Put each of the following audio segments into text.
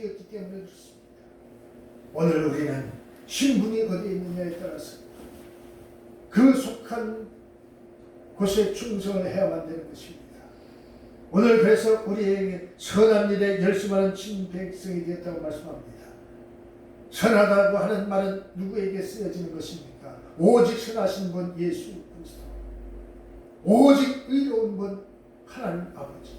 되었기 때문에 그렇습니다. 오늘 우리는 신분이 어디에 있느냐에 따라서 그 속한 곳에 충성을 해야만 되는 것입니다. 오늘 그래서 우리에게 선한 일에 열심하는 친백성이 되었다고 말씀합니다. 선하다고 하는 말은 누구에게 쓰여지는 것입니까? 오직 선하신 분 예수 그리스도, 오직 의로운 분 하나님 아버지.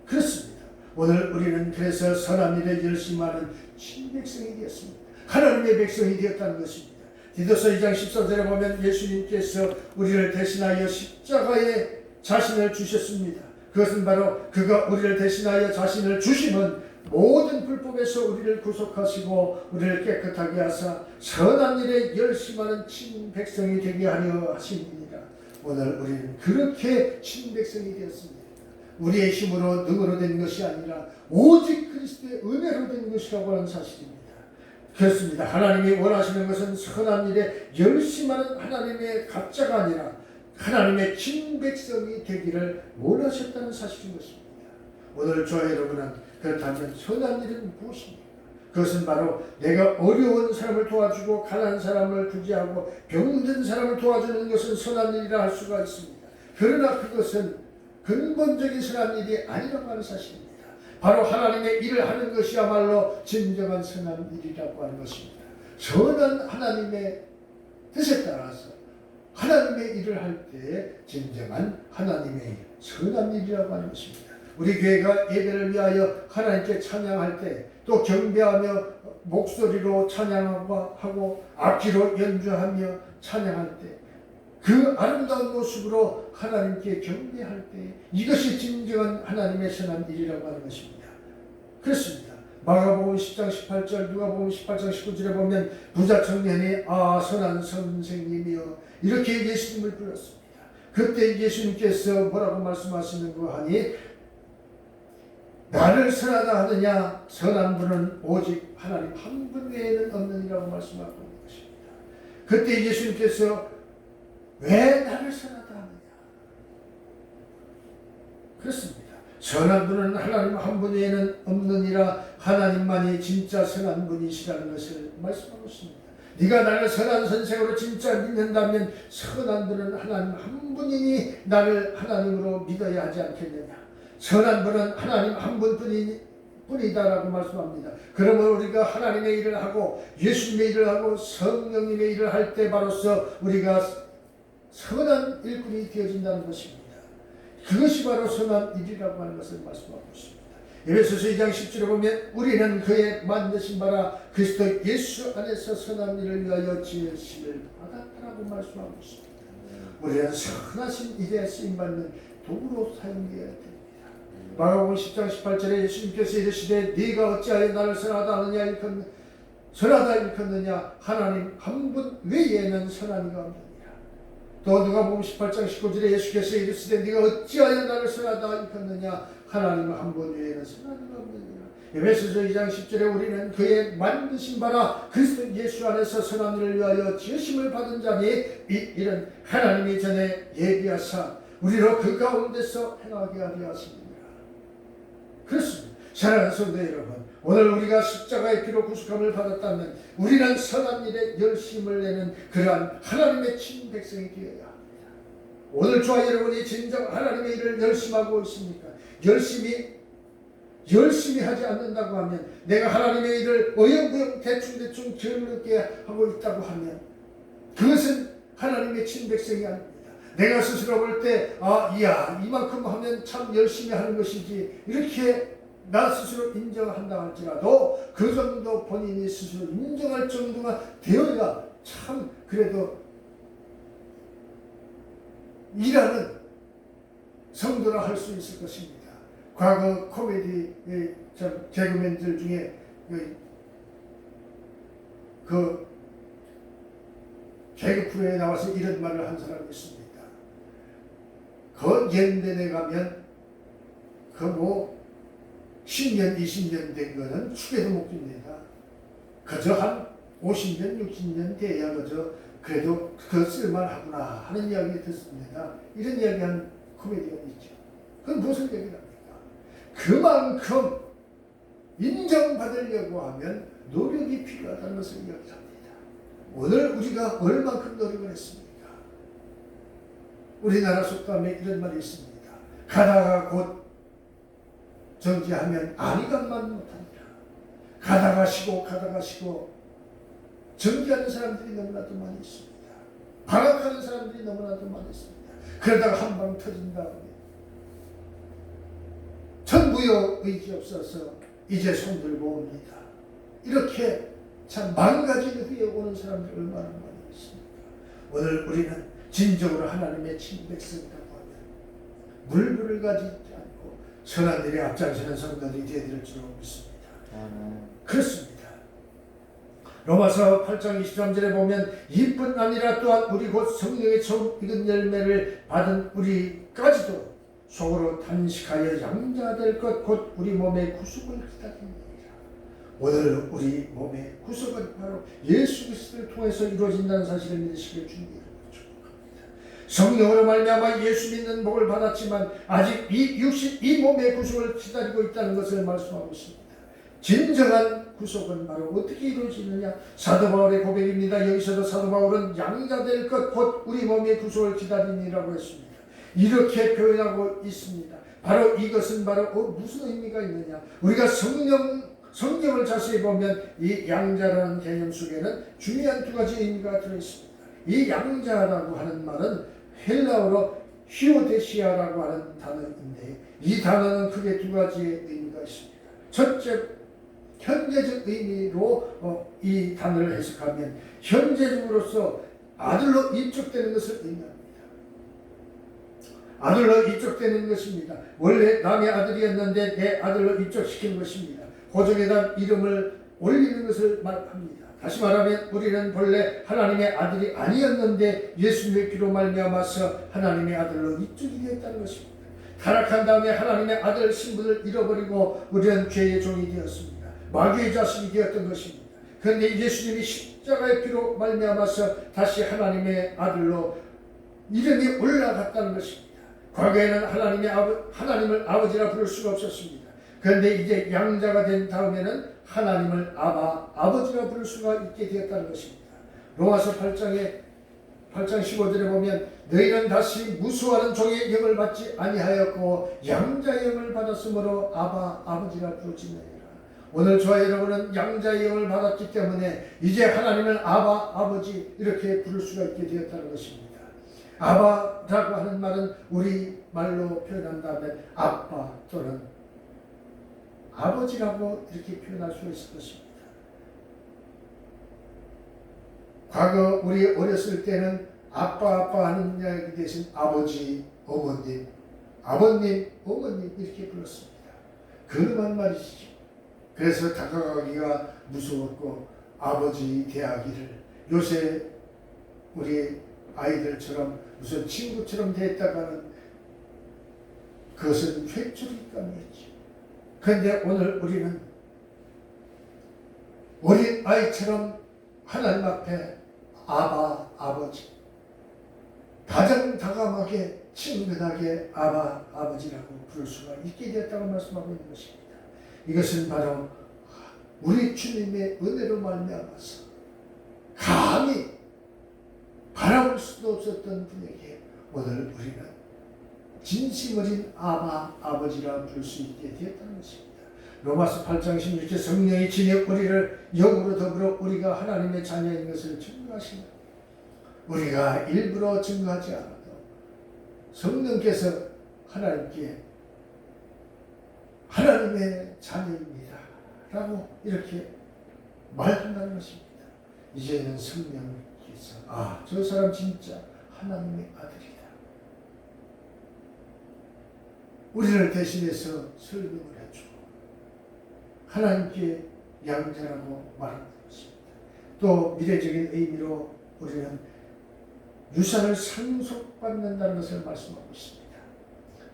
그렇습니다. 오늘 우리는 그래서 선한 일에 열심하는 친백성이 되었습니다. 하나님의 백성이 되었다는 것입니다. 디도서 2장 14절에 보면 예수님께서 우리를 대신하여 십자가에 자신을 주셨습니다. 그것은 바로 그가 우리를 대신하여 자신을 주심은 모든 불법에서 우리를 구속하시고 우리를 깨끗하게 하사 선한 일에 열심하는 친백성이 되게 하려 하십니다. 오늘 우리는 그렇게 친백성이 되었습니다. 우리의 힘으로 능으로 된 것이 아니라 오직 그리스도의 은혜로 된 것이라고 하는 사실입니다. 그렇습니다. 하나님이 원하시는 것은 선한 일에 열심하는 하나님의 가짜가 아니라 하나님의 친백성이 되기를 원하셨다는 사실인 것입니다. 오늘 저와 여러분은 그렇다면 선한 일은 무엇입니까? 그것은 바로 내가 어려운 사람을 도와주고 가난한 사람을 구제하고 병든 사람을 도와주는 것은 선한 일이라 할 수가 있습니다. 그러나 그것은 근본적인 선한 일이 아니라고 하는 사실입니다. 바로 하나님의 일을 하는 것이야말로 진정한 선한 일이라고 하는 것입니다. 선한 하나님의 뜻에 따라서 하나님의 일을 할 때 진정한 하나님의 일, 선한 일이라고 하는 것입니다. 우리 교회가 예배를 위하여 하나님께 찬양할 때, 또 경배하며 목소리로 찬양하고 악기로 연주하며 찬양할 때, 그 아름다운 모습으로 하나님께 경배할 때 이것이 진정한 하나님의 선한 일이라고 하는 것입니다. 그렇습니다. 마가복음 10장 18절, 누가복음 18장 19절에 보면 부자 청년이 선한 선생님이여 이렇게 예수님을 불렀습니다. 그때 예수님께서 뭐라고 말씀하시는 거 하니 나를 선하다 하느냐 선한 분은 오직 하나님 한 분 외에는 없느니라고 말씀하고 있는 것입니다. 그때 예수님께서 왜 나를 선하다 하느냐? 그렇습니다. 선한 분은 하나님 한 분 외에는 없느니라 하나님만이 진짜 선한 분이시라는 것을 말씀하고 있습니다. 네가 나를 선한 선생으로 진짜 믿는다면 선한 분은 하나님 한 분이니 나를 하나님으로 믿어야 하지 않겠느냐. 선한 분은 하나님 한 분뿐이다라고 말씀합니다. 그러면 우리가 하나님의 일을 하고 예수님의 일을 하고 성령님의 일을 할 때 바로서 우리가 선한 일꾼이 되어진다는 것입니다. 그것이 바로 선한 일이라고 하는 것을 말씀하고 있습니다. 에베소서 2장 10절에 보면 우리는 그의 만드신 바라 그리스도 예수 안에서 선한 일을 위하여 지으심을 받았다라고 말씀하고 있습니다. 우리는 선하신 일에 쓰임받는 도구로 사용되어야 됩니다. 마가복음 10장 18절에 예수님께서 이르시되 네가 어찌하여 나를 선하다 하느냐 선하다 일컫느냐 하나님 한 분 외에는 선한 이가 없느니라. 또 누가복음 18장 19절에 예수께서 이르시되 네가 어찌하여 나를 선하다 일컫느냐 하나님 한 분 외에는 선한 이가 없느니라. 에베소서 2장 10절에 우리는 그의 만드신 바라 그리스도 예수 안에서 선한 일을 위하여 지으심을 받은 자니 이는 하나님이 전에 예비하사 우리로 그 가운데서 행하게 하려 하십니다. 그렇습니다. 사랑하는 성도 여러분, 오늘 우리가 십자가의 피로 구속함을 받았다면 우리는 선한 일에 열심을 내는 그러한 하나님의 친백성이 되어야 합니다. 오늘 저와 여러분이 진정 하나님의 일을 열심하고 있습니까? 열심히 하지 않는다고 하면, 내가 하나님의 일을 어영부영 대충 게을르게 하고 있다고 하면 그것은 하나님의 친백성이 아닙니다. 내가 스스로 볼 때 이만큼 하면 참 열심히 하는 것이지 이렇게 나 스스로 인정한다 할지라도 그 정도 본인이 스스로 인정할 정도가 되어야 참 그래도 일하는 성도라 할 수 있을 것입니다. 과거 코미디 개그맨들 중에 그 개그 프로에 나와서 이런 말을 한 사람이 있습니다. 그 옛날에 가면 10년, 20년 된 거는 축에도 못 깁니다. 그저 한 50년, 60년 돼야 그래도 그 쓸만하구나 하는 이야기 듣습니다. 이런 이야기하는 코미디언이 있죠. 그건 무슨 얘기랍니까? 그만큼 인정받으려고 하면 노력이 필요하다는 것을 이야기합니다. 오늘 우리가 얼만큼 노력을 했습니까? 우리나라 속담에 이런 말이 있습니다. 가다가 곧 정지하면 아니간만 못한다. 가다가 쉬고 정지하는 사람들이 너무나도 많이 있습니다. 방황하는 사람들이 너무나도 많이 있습니다. 그러다가 한 방 터진 다음에 전부여 의지 없어서 이제 손 들고 옵니다. 이렇게 참 망가진 후에 오는 사람들이 얼마나 많이 있습니까? 오늘 우리는 진정으로 하나님의 친백성이라고 하면 물불을 가지지 않고 선한 일에 앞장서는 성도들이 되어질 줄 믿습니다. 그렇습니다. 로마서 8장 23절에 보면 이뿐 아니라 또한 우리 곧 성령의 처음 익은 열매를 받은 우리까지도 속으로 단식하여 양자될 것 곧 우리 몸의 구속을 기다립니다. 오늘 우리 몸의 구속은 바로 예수 그리스도를 통해서 이루어진다는 사실을 믿으시길 주님으로 축복합니다. 성령으로 말미암아 예수 믿는 복을 받았지만 아직 이 육신 이 몸의 구속을 기다리고 있다는 것을 말씀하고 있습니다. 진정한 구속은 바로 어떻게 이루어지느냐? 사도 바울의 고백입니다. 여기서도 사도 바울은 양자될 것 곧 우리 몸의 구속을 기다리니라고 했습니다. 이렇게 표현하고 있습니다. 바로 이것은 바로 무슨 의미가 있느냐? 우리가 성경을 자세히 보면 이 양자라는 개념 속에는 중요한 두 가지 의미가 들어있습니다. 이 양자라고 하는 말은 헬라어로 히오데시아라고 하는 단어인데 이 단어는 크게 두 가지의 의미가 있습니다. 첫째, 현재적 의미로 이 단어를 해석하면 현재적으로서 아들로 입적되는 것을 의미합니다. 아들로 입적되는 것입니다. 원래 남의 아들이었는데 내 아들로 입적시킨 것입니다. 호적에다 이름을 올리는 것을 말합니다. 다시 말하면 우리는 본래 하나님의 아들이 아니었는데 예수님의 피로 말미암아서 하나님의 아들로 입적이 되었다는 것입니다. 타락한 다음에 하나님의 아들 신분을 잃어버리고 우리는 죄의 종이 되었습니다. 마귀의 자식이 되었던 것입니다. 그런데 예수님이 십자가의 피로 말미암아서 다시 하나님의 아들로 이름이 올라갔다는 것입니다. 과거에는 하나님을 아버지라 부를 수가 없었습니다. 그런데 이제 양자가 된 다음에는 하나님을 아버지라 부를 수가 있게 되었다는 것입니다. 로마서 8장 15절에 보면 너희는 다시 무수하는 종의 영을 받지 아니하였고 양자의 영을 받았으므로 아버지라 부르짖느니라. 오늘 저와 여러분은 양자의 영을 받았기 때문에 이제 하나님을 아버지 이렇게 부를 수가 있게 되었다는 것입니다. 아바라고 하는 말은 우리 말로 표현한다면 아빠 또는 아버지라고 이렇게 표현할 수 있을 것입니다. 과거 우리 어렸을 때는 아빠 하는 이야기 대신 아버지, 어머님, 아버님, 어머님 이렇게 불렀습니다. 그만 말이시죠. 그래서 다가가기가 무서웠고 아버지 대하기를 요새 우리 아이들처럼 무슨 친구처럼 됐다가는 그것은 회초리감이었죠. 그런데 오늘 우리는 어린 아이처럼 하나님 앞에 아버지 가장 다감하게 친근하게 아버지라고 부를 수가 있게 되었다고 말씀하고 있는 것입니다. 이것은 바로 우리 주님의 은혜로 말미암아서 감히 바라볼 수도 없었던 분에게 오늘 우리는 진심 어린 아버지라 부를 수 있게 되었다는 것입니다. 로마서 8장 16절 성령이 진의 우리를 영으로 더불어 우리가 하나님의 자녀인 것을 증거하신다. 우리가 일부러 증거하지 않아도 성령께서 하나님께 하나님의 자녀입니다 라고 이렇게 말한다는 것입니다. 이제는 성령께서 저 사람 진짜 하나님의 아들이다. 우리를 대신해서 설명을 해주고 하나님께 양자라고 말하는 것입니다. 또 미래적인 의미로 우리는 유산을 상속받는다는 것을 말씀하고 있습니다.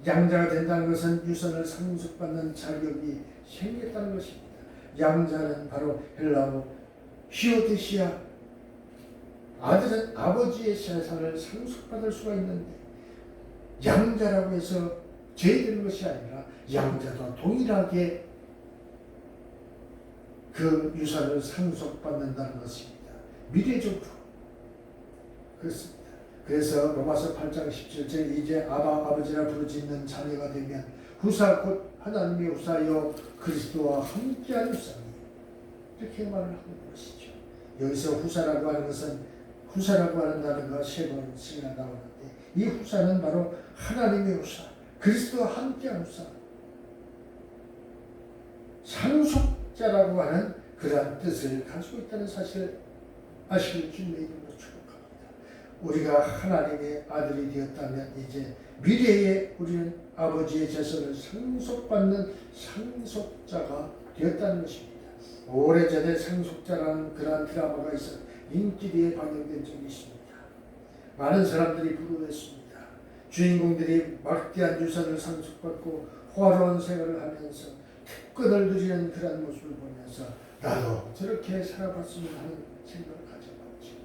양자가 된다는 것은 유산을 상속받는 자격이 생겼다는 것입니다. 양자는 바로 헬라어 히오데시아, 아들은 아버지의 재산을 상속받을 수가 있는데 양자라고 해서 죄되는 것이 아니라 양자도 동일하게 그 유산을 상속받는다는 것입니다. 미래적으로. 그렇습니다. 그래서 로마서 8장 17절 이제 아버지라 부르짖는 자녀가 되면 후사 곧 하나님의 후사여 그리스도와 함께한 후사니 이렇게 말을 하고 있는 것이죠. 여기서 후사라고 하는 것은 후사라고 하는 단어가 3번씩이나 나오는데 이 후사는 바로 하나님의 후사, 그리스도와 함께한 후사, 상속자라고 하는 그러한 뜻을 가지고 있다는 사실을 아시길 주님의 이름으로 축복합니다. 우리가 하나님의 아들이 되었다면 이제 미래에 우리는 아버지의 제사를 상속받는 상속자가 되었다는 것입니다. 오래전에 상속자라는 그러한 드라마가 있어 인기리에 방영된 적이 있습니다. 많은 사람들이 부르짖습니다. 주인공들이 막대한 유산을 상속받고 호화로운 생활을 하면서 특권을 누리는 그런 모습을 보면서 나도 저렇게 살아봤으면 하는 생각을 가져봤지.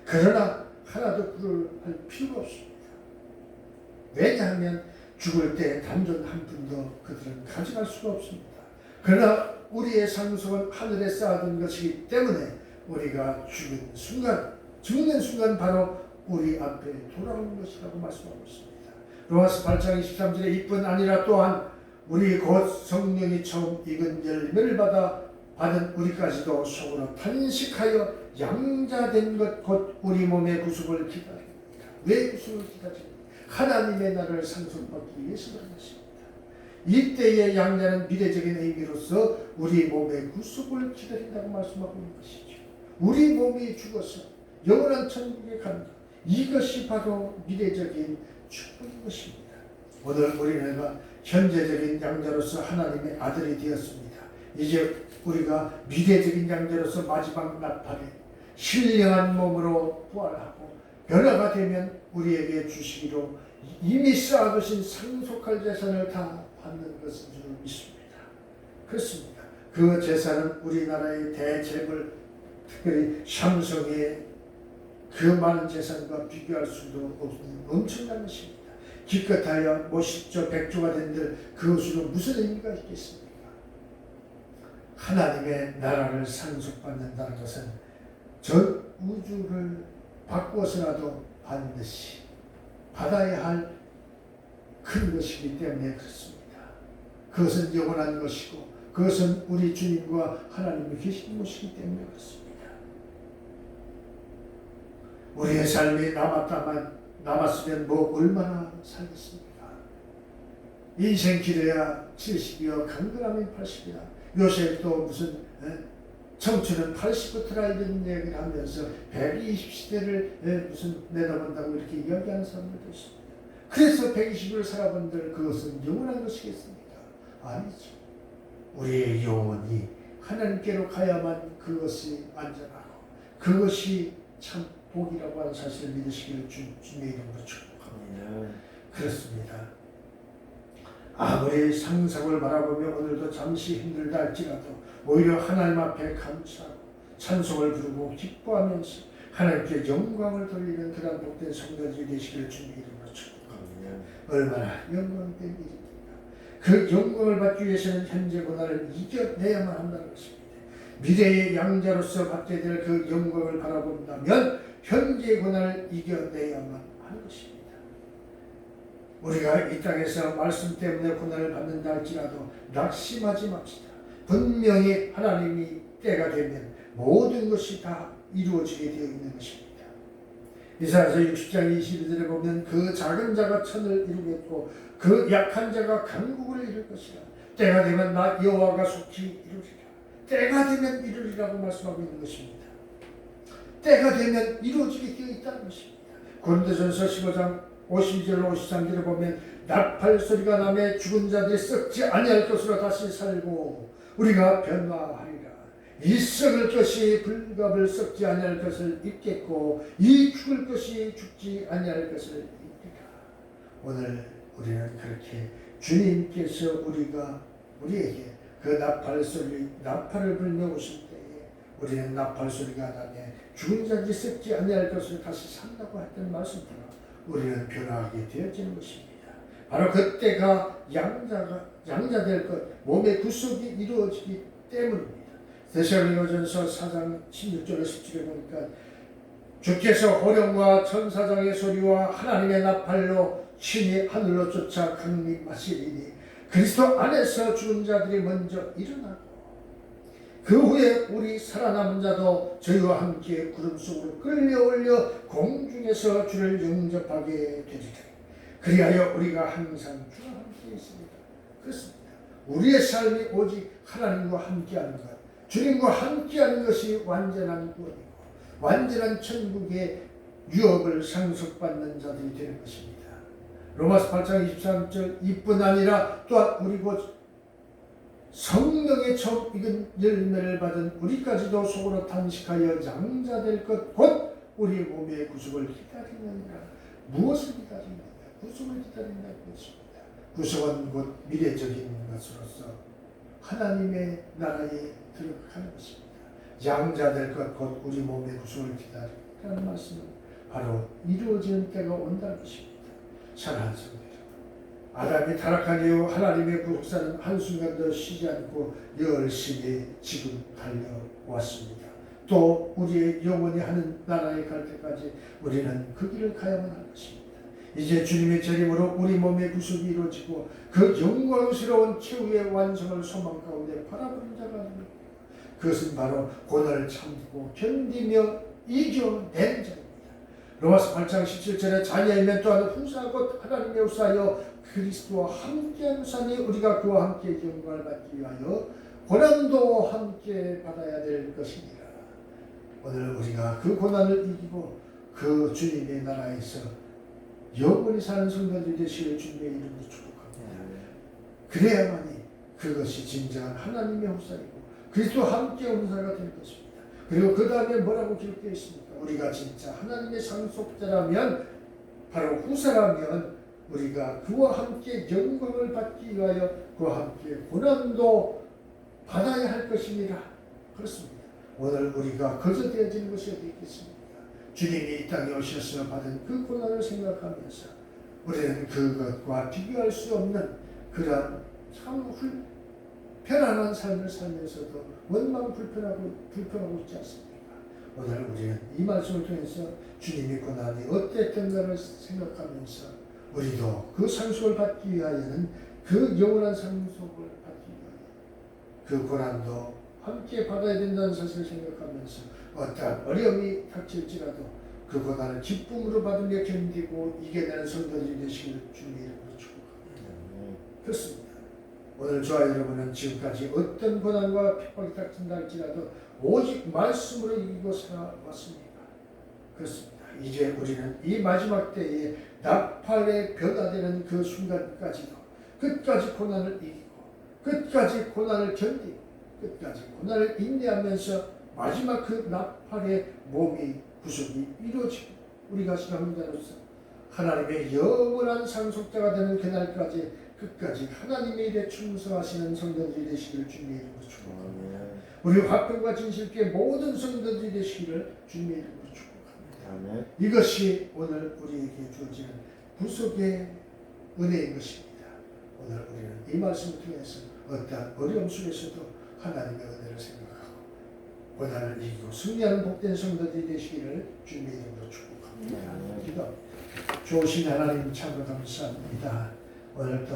그러나 하나도 부러워할 필요가 없습니다. 왜냐하면 죽을 때 단전 한 푼도 그들은 가져갈 수가 없습니다. 그러나 우리의 상속은 하늘에 쌓아둔 것이기 때문에 우리가 죽는 순간 바로 우리 앞에 돌아오는 것이라고 말씀하고 있습니다. 로마서 8장 23절에 이뿐 아니라 또한 우리 곧 성령이 처음 익은 열매를 받은 우리까지도 속으로 탄식하여 양자된 것 곧 우리 몸의 구속을 기다립니다. 왜 구속을 기다립니까? 하나님의 나라를 상속받기 위해서 그런 것입니다. 이때의 양자는 미래적인 의미로서 우리 몸의 구속을 기다린다고 말씀하고 있는 것이죠. 우리 몸이 죽어서 영원한 천국에 가는 것, 이것이 바로 미래적인 축복인 것입니다. 오늘 우리는 현재적인 양자로서 하나님의 아들이 되었습니다. 이제 우리가 미래적인 양자로서 마지막 나팔에 신령한 몸으로 부활하고 변화가 되면 우리에게 주시기로 이미 쌓아두신 상속할 재산을 다 받는 것인 줄 믿습니다. 그렇습니다. 그 재산은 우리나라의 대재물, 특별히 삼성의 그 많은 재산과 비교할 수도 없는 엄청난 것입니다. 기껏하여 50조, 100조가 된들 그것으로 무슨 의미가 있겠습니까? 하나님의 나라를 상속받는다는 것은 전 우주를 바꾸어서라도 반드시 받아야 할 큰 것이기 때문에 그렇습니다. 그것은 영원한 것이고 그것은 우리 주님과 하나님이 계신 것이기 때문에 그렇습니다. 우리의 삶이 남았으면 뭐 얼마나 살겠습니까? 인생 길어야 70이요 강건하면 80이야. 요셉도 무슨 청춘은 80부터라 이런 얘기를 하면서 120시대를 무슨 내다본다고 이렇게 이야기하는 사람들도 있습니다. 그래서 120을 살아본들 그것은 영원한 것이겠습니까? 아니죠. 우리의 영혼이 하나님께로 가야만 그것이 안전하고 그것이 참 복이라고 하는 사실을 믿으시기를 주님의 이름으로 축복합니다. 그렇습니다. 아무리 상상을 바라보며 오늘도 잠시 힘들다 할지라도 오히려 하나님 앞에 감사하고 찬송을 부르고 기뻐하면서 하나님께 영광을 돌리는 그런 복된 성도들이 되시기를 주님의 이름으로 축복합니다. 얼마나 영광된 일입니까? 그 영광을 받기 위해서는 현재 고난을 이겨내야만 한다는 것입니다. 미래의 양자로서 받게 될 그 영광을 바라본다면 현재 고난을 이겨내야만 하는 것입니다. 우리가 이 땅에서 말씀 때문에 고난을 받는다 할지라도 낙심하지 맙시다. 분명히 하나님이 때가 되면 모든 것이 다 이루어지게 되어 있는 것입니다. 이사야서 60장 22절에 보면 그 작은 자가 천을 이루겠고 그 약한 자가 강국을 이룰 것이라. 때가 되면 나 여호와가 속히 이루리라. 때가 되면 이루리라고 말씀하고 있는 것입니다. 때가 되면 이루어지게 되어 있다는 것입니다. 고린도전서 15장 52절 53절에 보면 나팔 소리가 나매 죽은 자들이 썩지 아니할 것으로 다시 살고 우리가 변화하리라. 이 썩을 것이 불갑을 썩지 아니할 것을 입겠고 이 죽을 것이 죽지 아니할 것을 입리라. 오늘 우리는 그렇게 주님께서 우리에게 그 나팔을 불며 오실 때에 우리는 나팔 소리가 나며 죽은 자들이 썩지 아니할 것을 다시 산다고 했던 말씀처럼 우리는 변화하게 되어지는 것입니다. 바로 그때가 양자될 것, 몸의 구속이 이루어지기 때문입니다. 데살로니가전서 4장 16절에 17절에 보니까 주께서 호령과 천사장의 소리와 하나님의 나팔로 신이 하늘로 쫓아 강림하시리니 그리스도 안에서 죽은 자들이 먼저 일어나고 그 후에 우리 살아남은 자도 저희와 함께 구름 속으로 끌려올려 공중에서 주를 영접하게 되리라. 그리하여 우리가 항상 주와 함께 있습니다. 그렇습니다. 우리의 삶이 오직 하나님과 함께하는 것, 주님과 함께하는 것이 완전한 구원이고 완전한 천국의 유업을 상속받는 자들이 되는 것입니다. 로마서 8장 23절 이뿐 아니라 또한 우리 곧 성령의 처음 익은 열매를 받은 우리까지도 속으로 탄식하여 장자될 것 곧 우리 몸의 구속을 기다리느니라. 무엇을 기다리느냐? 구속을 기다린다는 것입니다. 구속은 곧 미래적인 것으로서 하나님의 나라에 들어가는 것입니다. 양자될 것 곧 우리 몸의 구속을 기다리라는 말씀은 바로 이루어지는 때가 온다는 것입니다. 사랑하는 성도 여러분, 아담이 타락한 이후 하나님의 구속사는 한순간도 쉬지 않고 열심히 지금 달려왔습니다. 또 우리의 영혼이 하는 나라에 갈 때까지 우리는 그 길을 가야만 할 것입니다. 이제 주님의 재림으로 우리 몸의 구속이 이루어지고 그 영광스러운 최후의 완성을 소망 가운데 바라보는 자가 아닙니다. 그것은 바로 고난을 참고 견디며 이겨낸 자입니다. 로마서 8장 17절에 자녀이면 또한 후사 곧 하나님의 후사여 그리스도와 함께한 후사니 우리가 그와 함께 영광을 받기 위하여 고난도 함께 받아야 될 것이니라. 오늘 우리가 그 고난을 이기고 그 주님의 나라에서 영원히 사는 성도들이 되시길 주님의 이름으로 축복합니다. 그래야만이 그것이 진정한 하나님의 후사이고 그리스도와 함께 후사가 될 것입니다. 그리고 그 다음에 뭐라고 기록되어 있습니까? 우리가 진짜 하나님의 상속자라면 바로 후사라면 우리가 그와 함께 영광을 받기 위하여 그와 함께 고난도 받아야 할 것이니라. 그렇습니다. 오늘 우리가 거저 되어지는 것이 어디 있겠습니까? 주님이 이 땅에 오셔서 받은 그 고난을 생각하면서 우리는 그것과 비교할 수 없는 그런 참 편안한 삶을 살면서도 원망 불평하고 있지 않습니까? 오늘 우리는 이 말씀을 통해서 주님의 고난이 어땠던가를 생각하면서 우리도 그 상속을 받기 위하여는 그 영원한 상속을 받기 위하여 그 고난도 함께 받아야 된다는 사실을 생각하면서 어떠한 어려움이 닥칠지라도 그 고난을 기쁨으로 받으며 견디고 이겨내는 성도들이 되시길 주님의 이름으로 축복합니다. 그렇습니다. 오늘 저와 여러분은 지금까지 어떤 고난과 핍박이 닥친다 할지라도 오직 말씀으로 이기고 살아왔습니다. 그렇습니다. 이제 우리는 이 마지막 때에 나팔에 변화되는 그 순간까지도 끝까지 고난을 이기고 끝까지 고난을 견디고 끝까지 고난을 인내하면서 마지막 그 나팔의 몸이 구속이 이루어지고 우리가 신앙자로서 하나님의 영원한 상속자가 되는 그날까지 끝까지 하나님의 일에 충성하시는 성도들이 되시기를 주님의 이름으로 축복합니다. 우리 화평과 진실께 모든 성도들이 되시기를 주님의 이름으로 축복합니다. 이것이 오늘 우리에게 주어지는 구속의 은혜인 것입니다. 오늘 우리는 이 말씀을 통해서 어떠한 어려움 속에서도 하나님의 은혜를 생각하고 고난을 이기고 승리하는 복된 성도들이 되시기를 주님의 이름으로 축복합니다. 기도합니다. 좋으신 하나님 참으로 감사합니다. 오늘도